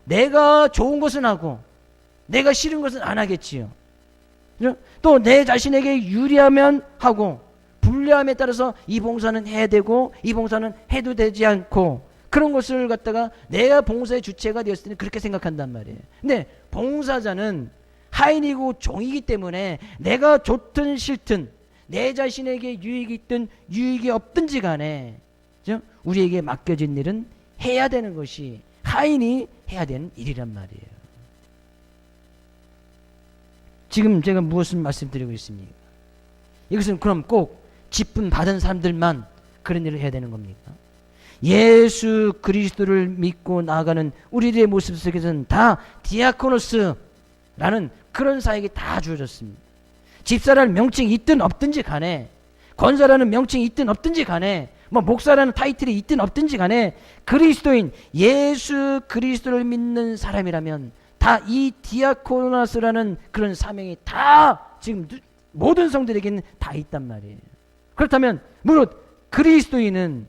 내가 좋은 것은 하고 내가 싫은 것은 안 하겠지요. 또 내 자신에게 유리하면 하고 불리함에 따라서 이 봉사는 해야 되고 이 봉사는 해도 되지 않고 그런 것을 갖다가 내가 봉사의 주체가 되었을 때는 그렇게 생각한단 말이에요. 근데 봉사자는 하인이고 종이기 때문에 내가 좋든 싫든 내 자신에게 유익이 있든 유익이 없든지 간에 우리에게 맡겨진 일은 해야 되는 것이 하인이 해야 되는 일이란 말이에요. 지금 제가 무엇을 말씀드리고 있습니까? 이것은 그럼 꼭 직분 받은 사람들만 그런 일을 해야 되는 겁니까? 예수 그리스도를 믿고 나아가는 우리들의 모습 속에서는 다 디아코노스라는 그런 사역이 다 주어졌습니다. 집사라는 명칭이 있든 없든지 간에 권사라는 명칭이 있든 없든지 간에 목사라는 타이틀이 있든 없든지 간에 그리스도인 예수 그리스도를 믿는 사람이라면 다 이 디아코노스라는 그런 사명이 다 지금 모든 성들에게는 다 있단 말이에요. 그렇다면 물론 그리스도인은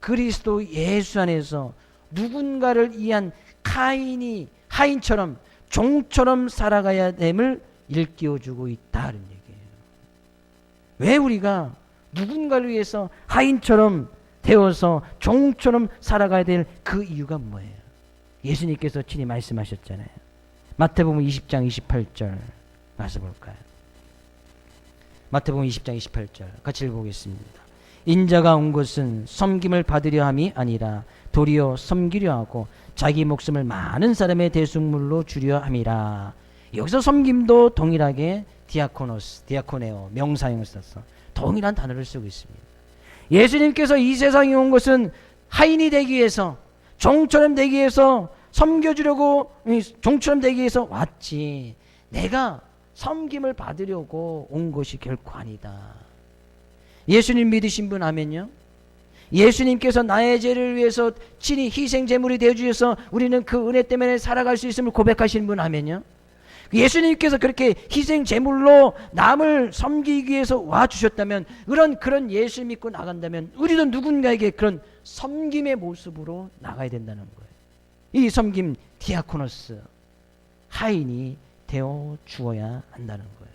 그리스도 예수 안에서 누군가를 위한 하인처럼 종처럼 살아가야 됨을 일깨워주고 있다는 얘기예요. 왜 우리가 누군가를 위해서 하인처럼 되어서 종처럼 살아가야 될 그 이유가 뭐예요? 예수님께서 친히 말씀하셨잖아요. 마태복음 20장 28절 가서 볼까요? 마태복음 20장 28절 같이 읽어보겠습니다. 인자가 온 것은 섬김을 받으려 함이 아니라 도리어 섬기려 하고 자기 목숨을 많은 사람의 대속물로 주려 함이라. 여기서 섬김도 동일하게 디아코네오 명사형을 써서 동일한 단어를 쓰고 있습니다. 예수님께서 이 세상에 온 것은 하인이 되기 위해서 종처럼 되기 위해서 섬겨주려고 종처럼 되기 위해서 왔지 내가 섬김을 받으려고 온 것이 결코 아니다. 예수님 믿으신 분 아멘요? 예수님께서 나의 죄를 위해서 친히 희생 제물이 되어주셔서 우리는 그 은혜 때문에 살아갈 수 있음을 고백하시는 분 아멘요? 예수님께서 그렇게 희생 제물로 남을 섬기기 위해서 와주셨다면 그런 예수 믿고 나간다면 우리도 누군가에게 그런 섬김의 모습으로 나가야 된다는 거예요. 이 섬김 디아코노스 하인이 되어 주어야 한다는 거예요.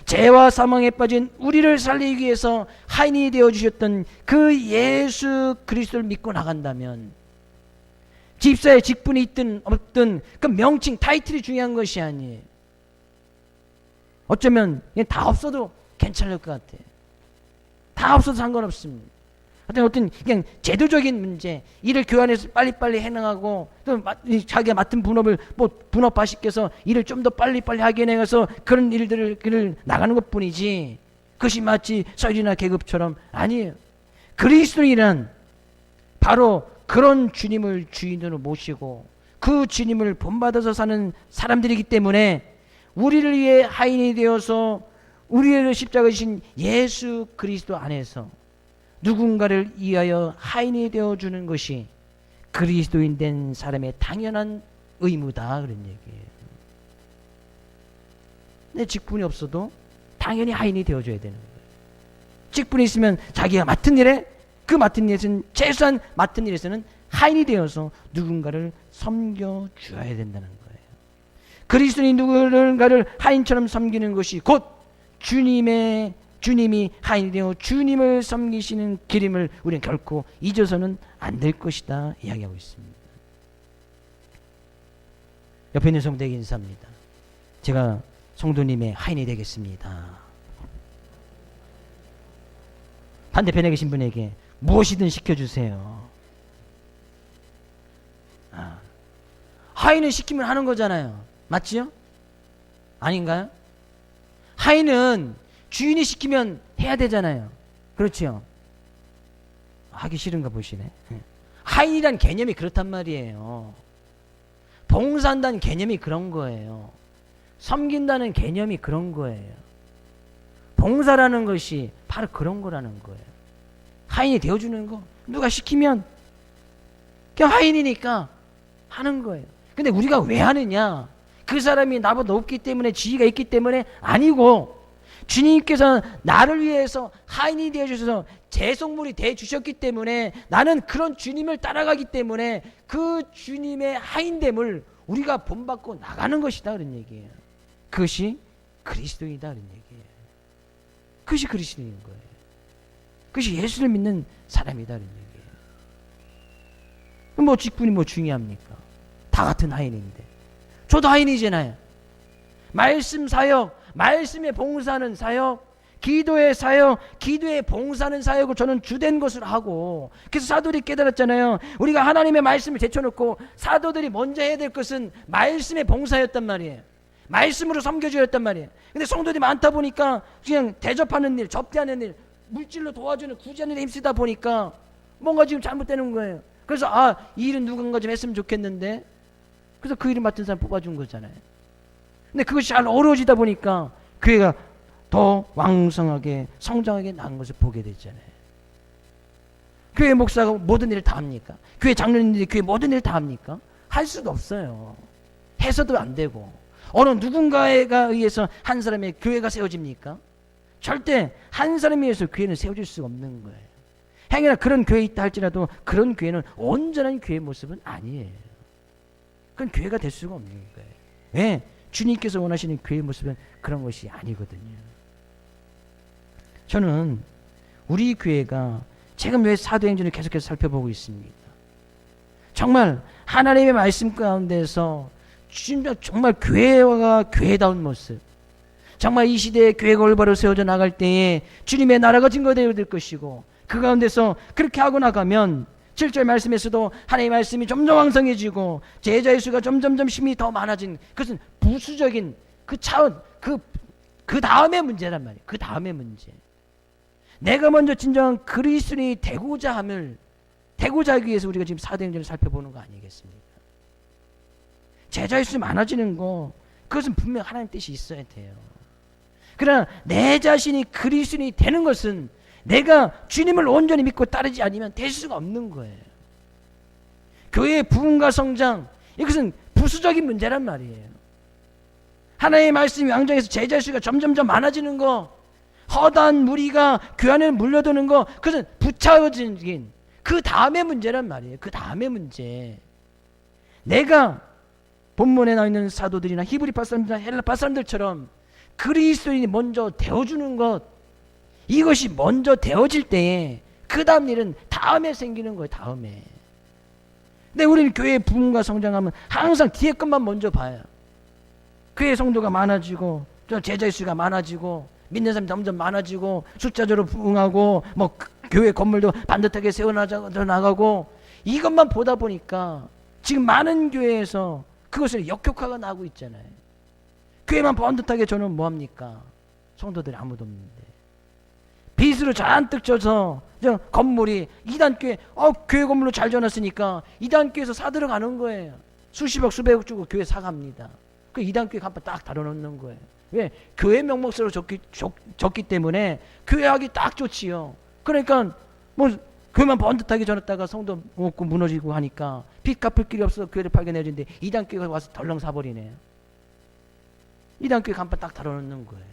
죄와 사망에 빠진 우리를 살리기 위해서 하인이 되어 주셨던 그 예수 그리스도를 믿고 나간다면 집사의 직분이 있든 없든 그 명칭 타이틀이 중요한 것이 아니에요. 어쩌면 다 없어도 괜찮을 것 같아요. 다 없어도 상관없습니다. 어떤 그냥 제도적인 문제, 일을 교환해서 빨리빨리 해나가고 또 자기가 맡은 분업을 분업하시께서 일을 좀 더 빨리빨리 하게 해서 그런 일들을 나가는 것뿐이지 그것이 마치 서열이나 계급처럼 아니에요. 그리스도인은 바로 그런 주님을 주인으로 모시고 그 주님을 본받아서 사는 사람들이기 때문에 우리를 위해 하인이 되어서 우리를 십자가에 지신 예수 그리스도 안에서 누군가를 위하여 하인이 되어주는 것이 그리스도인 된 사람의 당연한 의무다, 그런 얘기예요. 내 직분이 없어도 당연히 하인이 되어줘야 되는 거예요. 직분이 있으면 자기가 맡은 일에 그 맡은 일에서는 최소한 맡은 일에서는 하인이 되어서 누군가를 섬겨주어야 된다는 거예요. 그리스도인이 누군가를 하인처럼 섬기는 것이 곧 주님이 하인이 되어 주님을 섬기시는 기림을 우리는 결코 잊어서는 안 될 것이다 이야기하고 있습니다. 옆에 있는 성도에게 인사합니다. 제가 성도님의 하인이 되겠습니다. 반대편에 계신 분에게 무엇이든 시켜주세요. 하인은 시키면 하는 거잖아요. 맞지요? 아닌가요? 하인은 주인이 시키면 해야 되잖아요. 그렇죠? 하기 싫은가 보시네. 하인이란 개념이 그렇단 말이에요. 봉사한다는 개념이 그런 거예요. 섬긴다는 개념이 그런 거예요. 봉사라는 것이 바로 그런 거라는 거예요. 하인이 되어주는 거. 누가 시키면 그냥 하인이니까 하는 거예요. 근데 우리가 왜 하느냐? 그 사람이 나보다 높기 때문에, 지위가 있기 때문에 아니고, 주님께서 나를 위해서 하인이 되어주셔서 제속물이 되어주셨기 때문에, 나는 그런 주님을 따라가기 때문에 그 주님의 하인됨을 우리가 본받고 나가는 것이다, 그런 얘기예요. 그것이 그리스도이다, 그런 얘기예요. 그것이 그리스도인 거예요. 그것이 예수를 믿는 사람이다, 그런 얘기예요. 뭐 직분이 뭐 중요합니까? 다 같은 하인인데. 저도 하인이잖아요. 말씀 사역, 말씀에 봉사하는 사역, 기도의 사역, 기도에 봉사하는 사역을 저는 주된 것으로 하고, 그래서 사도들이 깨달았잖아요. 우리가 하나님의 말씀을 제쳐놓고 사도들이 먼저 해야 될 것은 말씀의 봉사였단 말이에요. 말씀으로 섬겨줘야 했단 말이에요. 근데 성도들이 많다 보니까 그냥 대접하는 일, 접대하는 일, 물질로 도와주는 구제하는 일에 힘쓰다 보니까 뭔가 지금 잘못되는 거예요. 그래서 이 일은 누군가 좀 했으면 좋겠는데, 그래서 그 일을 맡은 사람 뽑아준 거잖아요. 근데 그것이 잘 어려워지다 보니까 교회가 더 왕성하게 성장하게 나은 것을 보게 됐잖아요. 교회 목사가 모든 일을 다 합니까? 교회 장로님들이 교회 모든 일을 다 합니까? 할 수가 없어요. 해서도 안 되고. 어느 누군가에 의해서 한 사람의 교회가 세워집니까? 절대 한 사람에 의해서 교회는 세워질 수가 없는 거예요. 행여나 그런 교회 있다 할지라도 그런 교회는 온전한 교회의 모습은 아니에요. 그건 교회가 될 수가 없는 거예요. 왜? 주님께서 원하시는 교회의 모습은 그런 것이 아니거든요. 저는 우리 교회가 지금 왜 사도행전을 계속해서 살펴보고 있습니다. 정말 하나님의 말씀 가운데서 정말 교회가 교회다운 모습, 정말 이 시대에 교회가 올바로 세워져 나갈 때에 주님의 나라가 증거되어야 될 것이고, 그 가운데서 그렇게 하고 나가면 7절 말씀에서도 하나님의 말씀이 점점 왕성해지고 제자의 수가 점점점 힘이 더 많아진, 그것은 부수적인 그 차원, 그 다음의 문제란 말이에요. 그 다음의 문제. 내가 먼저 진정한 그리스도인이 되고자 하기 위해서 우리가 지금 사도행전을 살펴보는 거 아니겠습니까? 제자의 수 많아지는 거, 그것은 분명 하나님 뜻이 있어야 돼요. 그러나 내 자신이 그리스도인이 되는 것은 내가 주님을 온전히 믿고 따르지 않으면 될 수가 없는 거예요. 교회의 부흥과 성장, 이것은 부수적인 문제란 말이에요. 하나님의 말씀이 왕정에서 제자 수가 점점점 많아지는 거, 허다한 무리가 교회 물려드는 거, 그것은 부차어진 그 다음의 문제란 말이에요. 그 다음의 문제. 내가 본문에 나와 있는 사도들이나 히브리파 사람들이나 헬라파 사람들처럼 그리스도인이 먼저 되어주는 것, 이것이 먼저 되어질 때에 그 다음 일은 다음에 생기는 거예요. 다음에. 근데 우리는 교회의 부흥과 성장하면 항상 뒤에 것만 먼저 봐요. 교회 성도가 많아지고 제자의 수가 많아지고 믿는 사람이 점점 많아지고 숫자적으로 부흥하고 뭐 교회 건물도 반듯하게 세워나가고, 이것만 보다 보니까 지금 많은 교회에서 그것을 역효과가 나고 있잖아요. 교회만 번듯하게 저는 뭐합니까? 성도들이 아무도 없는데. 빚으로 잔뜩 져서 건물이 이단교회 교회 건물로 잘 지어놨으니까 이단교회에서 사들어가는 거예요. 수십억 수백억 주고 교회 사갑니다. 그 이단교회 간판 딱 달아놓는 거예요. 왜? 교회 명목으로 졌기 때문에 교회하기 딱 좋지요. 그러니까 뭐 교회만 번듯하게 전했다가 성도 없고 무너지고 하니까 빚 갚을 길이 없어서 교회를 팔게 내주는데 이단교회가 와서 덜렁 사버리네요. 이단교회 간판 딱 달아놓는 거예요.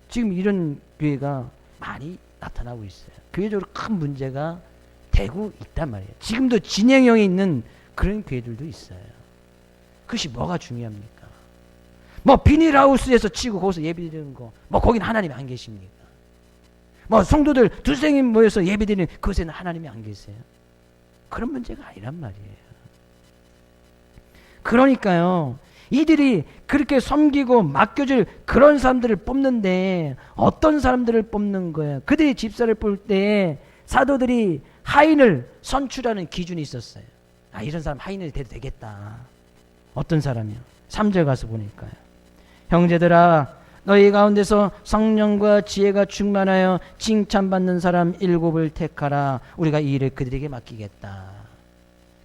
지금 이런 교회가 많이 나타나고 있어요. 교회적으로 큰 문제가 되고 있단 말이에요. 지금도 진행형에 있는 그런 교회들도 있어요. 그것이 뭐가 중요합니까? 뭐 비닐하우스에서 치고 거기서 예배드리는 거, 뭐 거긴 하나님이 안 계십니까? 뭐 성도들 두세 명 모여서 예배드리는 그것에는 하나님이 안 계세요? 그런 문제가 아니란 말이에요. 그러니까요, 이들이 그렇게 섬기고 맡겨줄 그런 사람들을 뽑는데 어떤 사람들을 뽑는 거예요? 그들이 집사를 뽑을 때 사도들이 하인을 선출하는 기준이 있었어요. 아, 이런 사람 하인을 돼도 되겠다. 어떤 사람이요? 3절 가서 보니까요. 형제들아, 너희 가운데서 성령과 지혜가 충만하여 칭찬받는 사람 7을 택하라. 우리가 이 일을 그들에게 맡기겠다.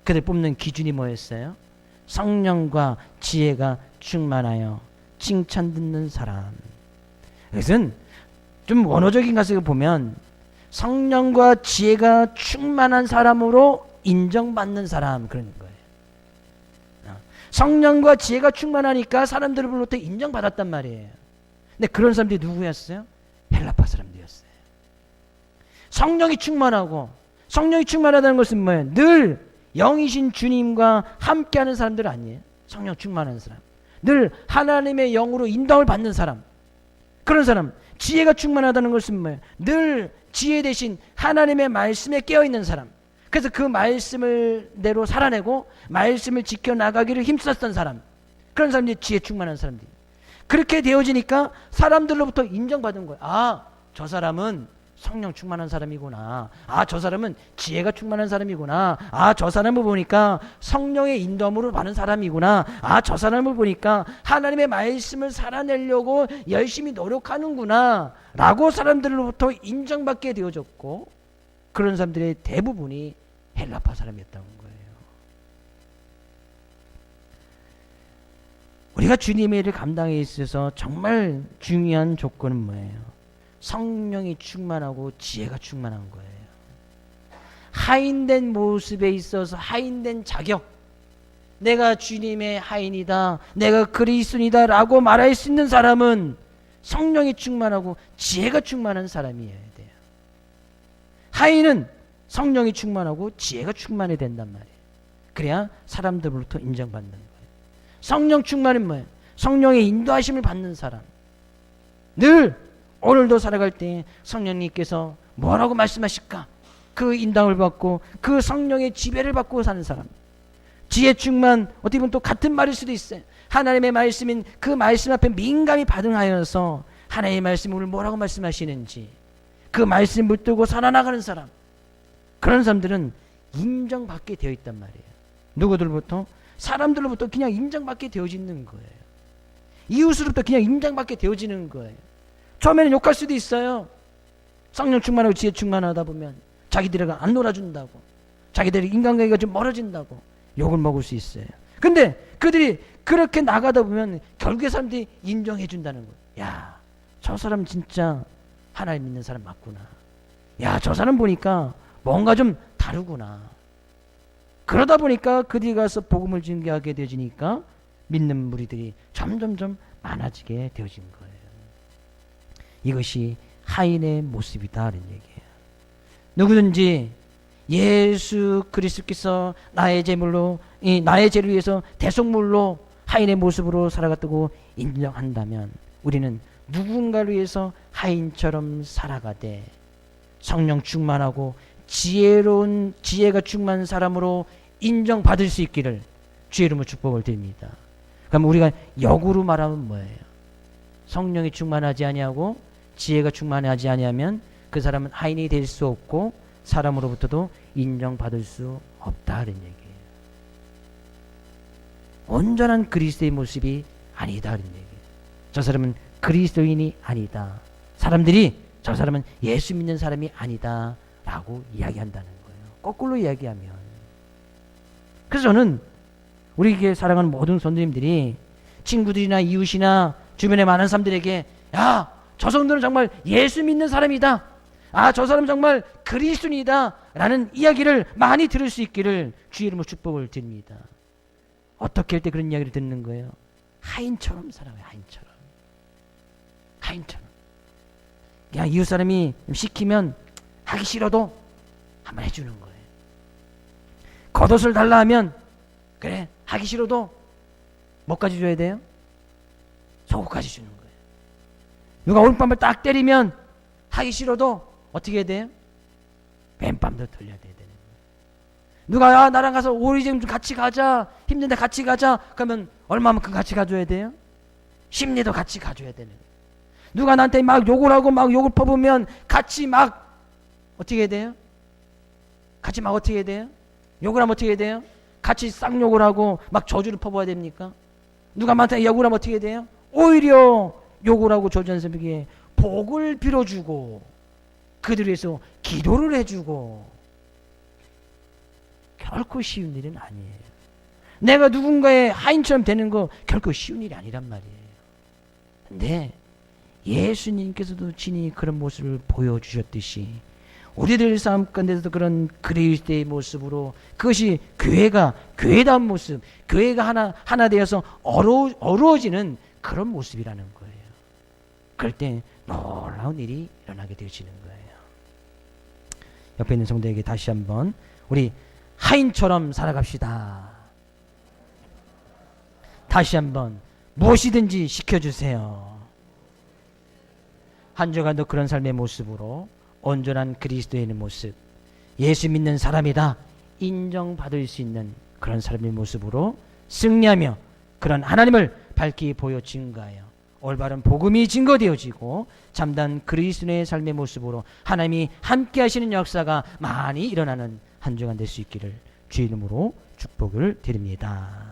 그들 뽑는 기준이 뭐였어요? 성령과 지혜가 충만하여 칭찬 듣는 사람. 그것은 좀 원어적인 가서 보면 성령과 지혜가 충만한 사람으로 인정받는 사람, 그런 거예요. 성령과 지혜가 충만하니까 사람들로부터 인정받았단 말이에요. 근데 그런 사람들이 누구였어요? 헬라파 사람들이었어요. 성령이 충만하고, 성령이 충만하다는 것은 뭐예요? 늘 영이신 주님과 함께하는 사람들 아니에요? 성령 충만한 사람, 늘 하나님의 영으로 인도를 받는 사람, 그런 사람. 지혜가 충만하다는 것은 뭐예요? 늘 지혜 대신 하나님의 말씀에 깨어있는 사람. 그래서 그 말씀을 대로 살아내고 말씀을 지켜나가기를 힘썼던 사람, 그런 사람들이 지혜 충만한 사람들이. 그렇게 되어지니까 사람들로부터 인정받은 거예요. 아, 저 사람은 성령 충만한 사람이구나. 아, 저 사람은 지혜가 충만한 사람이구나. 아, 저 사람을 보니까 성령의 인도함으로 받는 사람이구나. 아, 저 사람을 보니까 하나님의 말씀을 살아내려고 열심히 노력하는구나 라고 사람들로부터 인정받게 되어졌고, 그런 사람들의 대부분이 헬라파 사람이었다는 거예요. 우리가 주님의 일을 감당에 있어서 정말 중요한 조건은 뭐예요? 성령이 충만하고 지혜가 충만한 거예요. 하인된 모습에 있어서 하인된 자격, 내가 주님의 하인이다, 내가 그리스도이다 라고 말할 수 있는 사람은 성령이 충만하고 지혜가 충만한 사람이어야 돼요. 하인은 성령이 충만하고 지혜가 충만해야 된단 말이에요. 그래야 사람들로부터 인정받는 거예요. 성령 충만은 뭐예요? 성령의 인도하심을 받는 사람. 늘 오늘도 살아갈 때 성령님께서 뭐라고 말씀하실까? 그 인도함을 받고 그 성령의 지배를 받고 사는 사람. 지혜 충만, 어떻게 보면 또 같은 말일 수도 있어요. 하나님의 말씀인 그 말씀 앞에 민감히 반응하여서 하나님의 말씀이 오늘 뭐라고 말씀하시는지 그 말씀 붙들고 살아나가는 사람. 그런 사람들은 인정받게 되어 있단 말이에요. 누구들부터? 사람들로부터 그냥 인정받게 되어지는 거예요. 이웃으로부터 그냥 인정받게 되어지는 거예요. 처음에는 욕할 수도 있어요. 성령 충만하고 지혜 충만하다 보면 자기들이가 안 놀아준다고, 자기들이 인간관계가 좀 멀어진다고 욕을 먹을 수 있어요. 근데 그들이 그렇게 나가다 보면 결국에 사람들이 인정해 준다는 거예요. 야, 저 사람 진짜 하나님 믿는 사람 맞구나. 야, 저 사람 보니까 뭔가 좀 다르구나. 그러다 보니까 그들이 가서 복음을 증거하게 되어지니까 믿는 무리들이 점점점 많아지게 되어진 거예요. 이것이 하인의 모습이다라는 얘기예요. 누구든지 예수 그리스도께서 나의 제물로, 나의 죄를 위해서 대속물로 하인의 모습으로 살아갔다고 인정한다면 우리는 누군가를 위해서 하인처럼 살아가되 성령 충만하고 지혜로운, 지혜가 충만한 사람으로 인정받을 수 있기를 주의 이름으로 축복을 드립니다. 그럼 우리가 역으로 말하면 뭐예요? 성령이 충만하지 아니하고 지혜가 충만하지 아니하면 그 사람은 하인이 될 수 없고 사람으로부터도 인정받을 수 없다는 얘기예요. 온전한 그리스도의 모습이 아니다는 얘기예요. 저 사람은 그리스도인이 아니다. 사람들이 저 사람은 예수 믿는 사람이 아니다 라고 이야기한다는 거예요. 거꾸로 이야기하면. 그래서 저는 우리 교회 사랑하는 모든 성도님들이 친구들이나 이웃이나 주변에 많은 사람들에게 야, 저 성도는 정말 예수 믿는 사람이다. 아, 저 사람 정말 그리스도인이다 라는 이야기를 많이 들을 수 있기를 주의 이름으로 축복을 드립니다. 어떻게 할 때 그런 이야기를 듣는 거예요? 하인처럼 살아요. 하인처럼. 그냥 이웃 사람이 시키면 하기 싫어도 한번 해주는 거예요. 겉옷을 달라 하면 그래 하기 싫어도 뭐까지 줘야 돼요? 속옷까지 주는 거예요. 누가 오른밤을 딱 때리면 하기 싫어도 어떻게 해야 돼요? 왼밤도 돌려야 되는 거예요. 누가 야, 나랑 가서 오리지금 좀 같이 가자, 힘든데 같이 가자 그러면 얼마만큼 같이 가줘야 돼요? 심리도 같이 가줘야 되는 거예요. 누가 나한테 막 욕을 하고 막 욕을 퍼부으면 같이 막 어떻게 해야 돼요? 같이 막 어떻게 해야 돼요? 욕을 하면 어떻게 해야 돼요? 같이 쌍욕을 하고 막 저주를 퍼부어야 됩니까? 누가 나한테 욕을 하면 어떻게 해야 돼요? 오히려 욕을 하고 저주하는 사람에게 복을 빌어주고 그들을 위해서 기도를 해주고. 결코 쉬운 일은 아니에요. 내가 누군가의 하인처럼 되는 거 결코 쉬운 일이 아니란 말이에요. 근데 예수님께서도 친히 그런 모습을 보여주셨듯이 우리들 삶 가운데서도 그런 그리스도의 모습으로 그것이 교회다운 모습, 교회가 하나 되어서 어루어지는 그런 모습이라는 거예요. 그럴 때 놀라운 일이 일어나게 되시는 거예요. 옆에 있는 성도에게 다시 한번 우리 하인처럼 살아갑시다. 다시 한번 무엇이든지 시켜주세요. 한 주간도 그런 삶의 모습으로 온전한 그리스도인의 모습, 예수 믿는 사람이다 인정받을 수 있는 그런 사람의 모습으로 승리하며 그런 하나님을 밝히 보여 증거하여 올바른 복음이 증거되어지고 참된 그리스도의 삶의 모습으로 하나님이 함께 하시는 역사가 많이 일어나는 한 주간 될 수 있기를 주의 이름으로 축복을 드립니다.